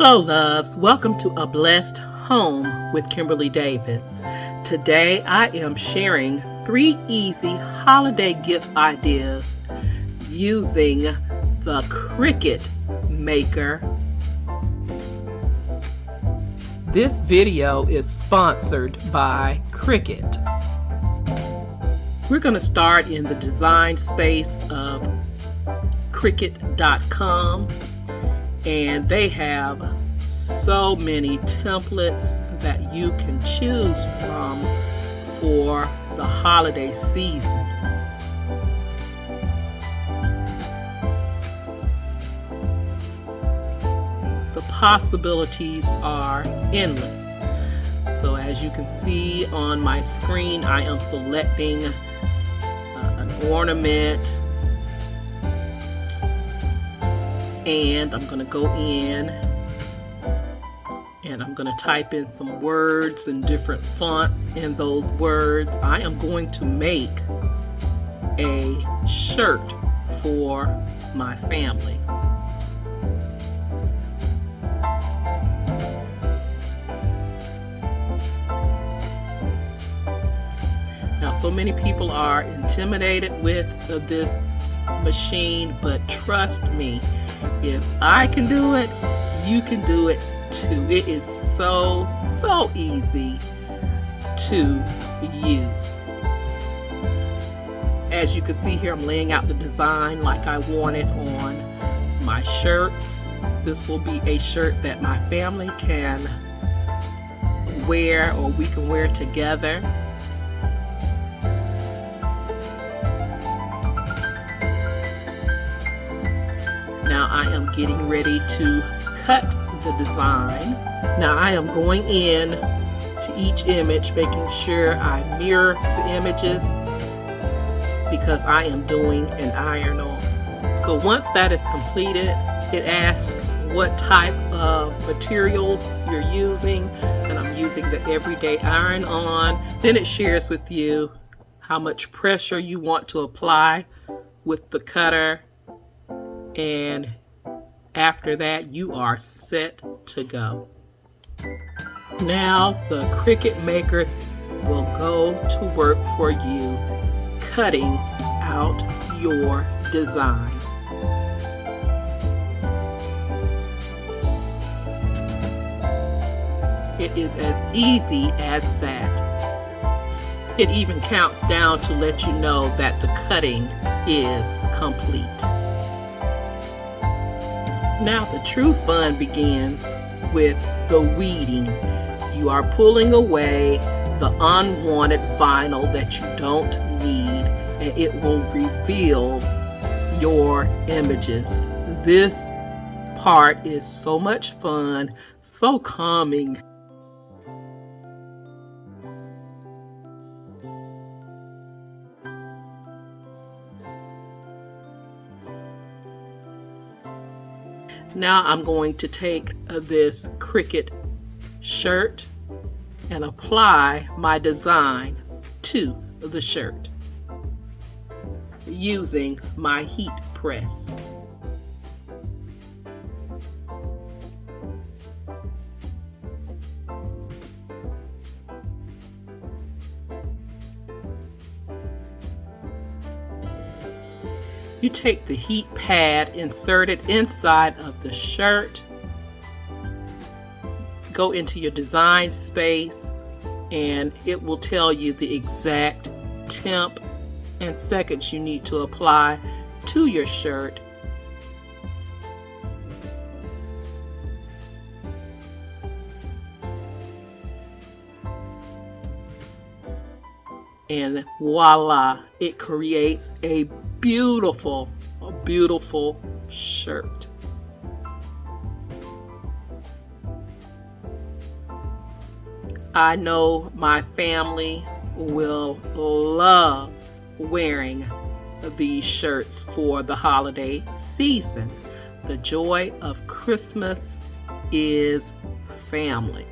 Hello, loves. Welcome to A Blessed Home with Kimberly Davis. Today, I am sharing 3 easy holiday gift ideas using the Cricut maker. This video is sponsored by Cricut. We're going to start in the design space of Cricut.com. And they have so many templates that you can choose from for the holiday season. The possibilities are endless. So as you can see on my screen, I am selecting an ornament. And I'm going to go in and I'm going to type in some words and different fonts in those words. I am going to make a shirt for my family. Now, so many people are intimidated with this machine, but trust me, if I can do it, you can do it too. It is so easy to use. As you can see here, I'm laying out the design like I want it on my shirts. This will be a shirt that my family can wear, or we can wear together. Now I am getting ready to cut the design. Now I am going in to each image, making sure I mirror the images because I am doing an iron on. So once that is completed, it asks what type of material you're using, and I'm using the everyday iron on. Then it shares with you how much pressure you want to apply with the cutter. And after that, you are set to go. Now the Cricut maker will go to work for you, cutting out your design. It is as easy as that. It even counts down to let you know that the cutting is complete. Now the true fun begins with the weeding. You are pulling away the unwanted vinyl that you don't need, and it will reveal your images. This part is so much fun, so calming. Now I'm going to take this Cricut shirt and apply my design to the shirt using my heat press. You take the heat pad, insert it inside of the shirt, go into your design space, and it will tell you the exact temp and seconds you need to apply to your shirt. And voila, it creates a beautiful shirt. I know my family will love wearing these shirts for the holiday season. The joy of Christmas is family.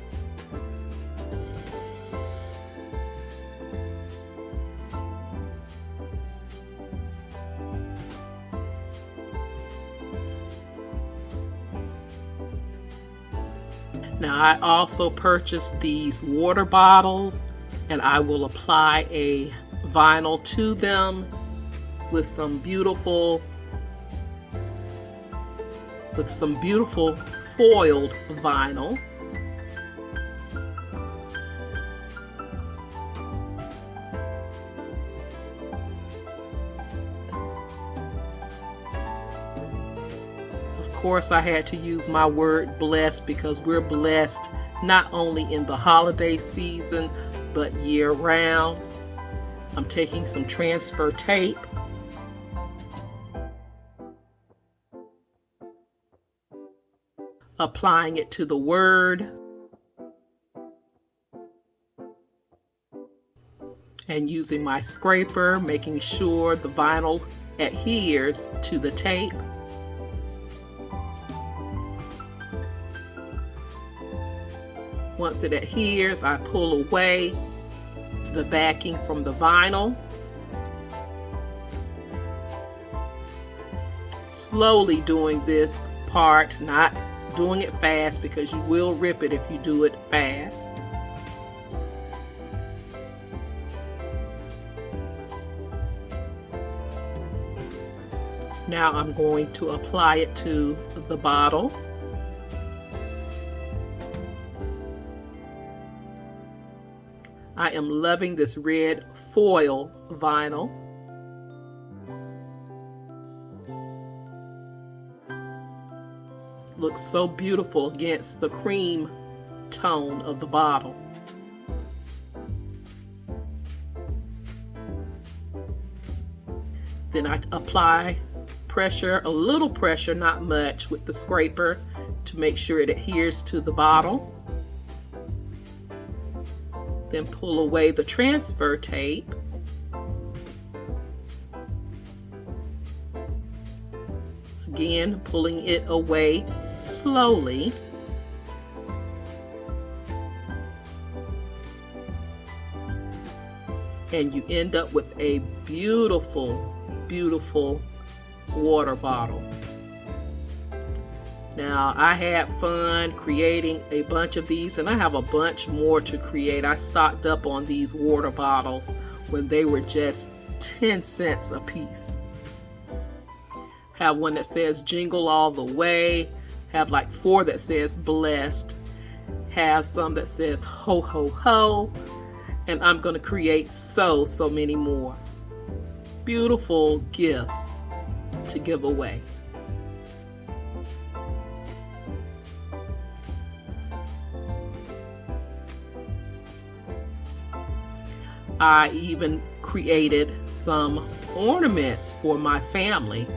Now I also purchased these water bottles, and I will apply a vinyl to them with some beautiful foiled vinyl. Of course, I had to use my word blessed because we're blessed not only in the holiday season, but year round. I'm taking some transfer tape, applying it to the word, and using my scraper, making sure the vinyl adheres to the tape. Once it adheres, I pull away the backing from the vinyl. Slowly doing this part, not doing it fast because you will rip it if you do it fast. Now I'm going to apply it to the bottle. I am loving this red foil vinyl. Looks so beautiful against the cream tone of the bottle. Then I apply pressure, a little pressure, not much, with the scraper to make sure it adheres to the bottle. Then pull away the transfer tape. Again, pulling it away slowly. And you end up with a beautiful, beautiful water bottle. Now, I had fun creating a bunch of these, and I have a bunch more to create. I stocked up on these water bottles when they were just 10 cents a piece. Have one that says Jingle All the Way. Have like 4 that says Blessed. Have some that says Ho Ho Ho. And I'm going to create so many more beautiful gifts to give away. I even created some ornaments for my family.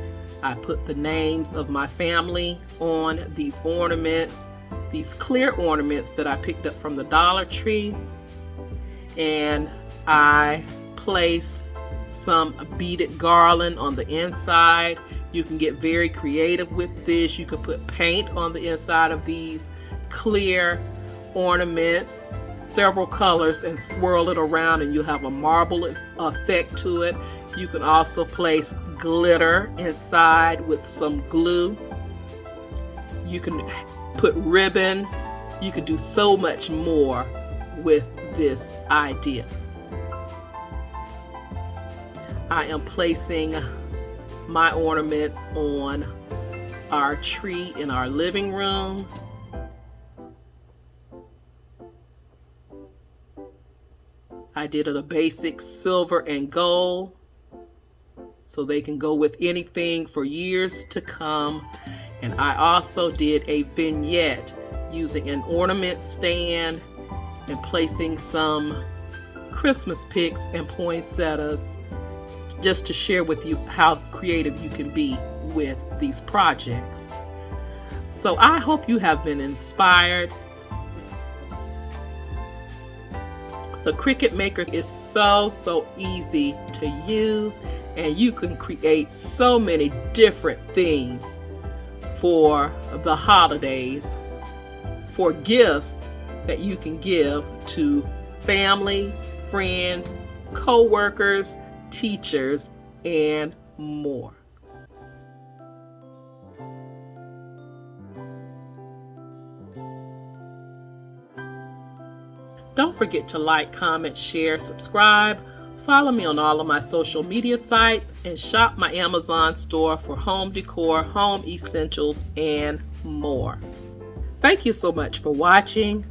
I put the names of my family on these ornaments, these clear ornaments that I picked up from the Dollar Tree. And I placed some beaded garland on the inside. You can get very creative with this. You can put paint on the inside of these clear ornaments, several colors, and swirl it around, and you'll have a marble effect to it. You can also place glitter inside with some glue. You can put ribbon. You can do so much more with this idea. I am placing my ornaments on our tree in our living room. I did a basic silver and gold so they can go with anything for years to come. And I also did a vignette using an ornament stand and placing some Christmas picks and poinsettias just to share with you how creative you can be with these projects. So I hope you have been inspired. The Cricut Maker is so easy to use, and you can create so many different things for the holidays, for gifts that you can give to family, friends, co-workers, teachers, and more. Don't forget to like, comment, share, subscribe. Follow me on all of my social media sites and shop my Amazon store for home decor, home essentials, and more. Thank you so much for watching.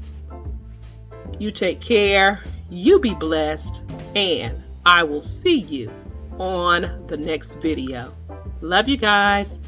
You take care, you be blessed, and I will see you on the next video. Love you guys.